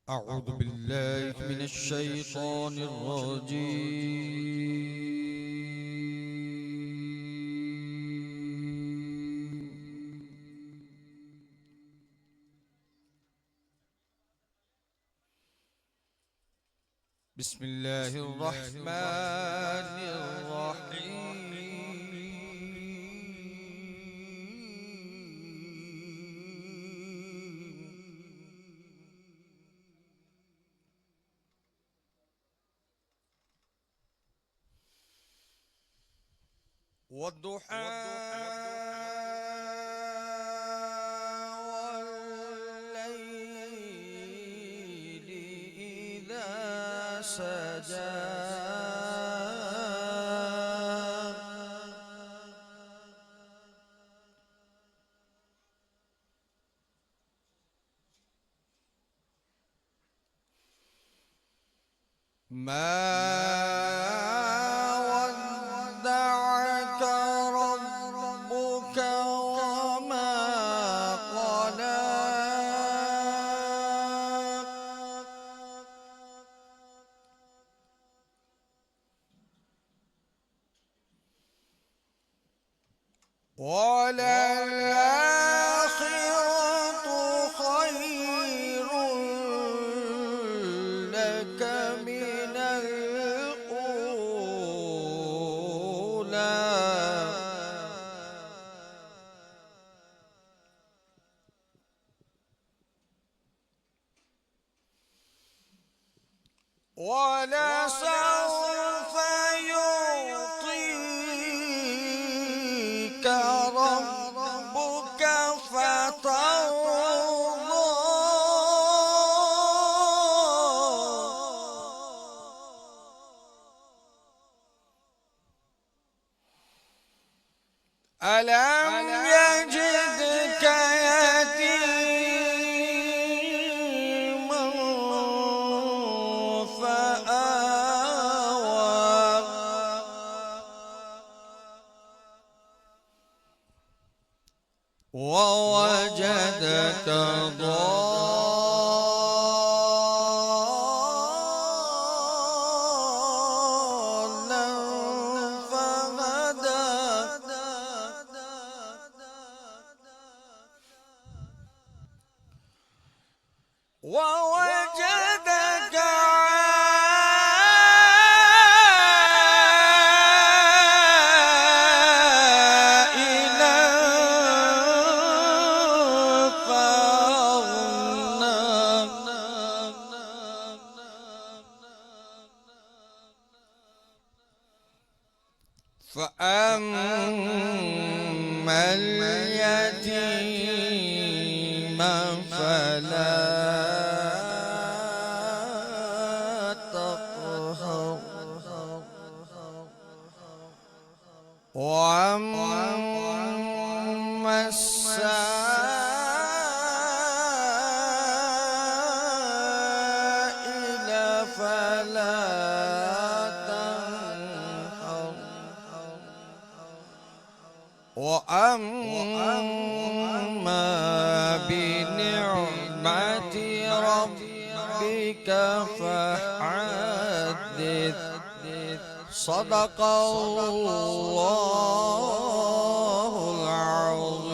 أعوذ بالله من الشيطان الرجيم. بسم الله الرحمن الرحيم. والضحى والليل إذا سجى وللآخرة خير لك من الأولى. ولسوف يعطيك ربك فترضى. ألم يجدك يتيما فآوى ووجدك ضالا فهدى ووجدك عائلا فأغنى. فأما اليتيم فلا تقهر وأما السائل فلا تنهر وأما بنعمة ربك فحدث. صدق الله العظيم.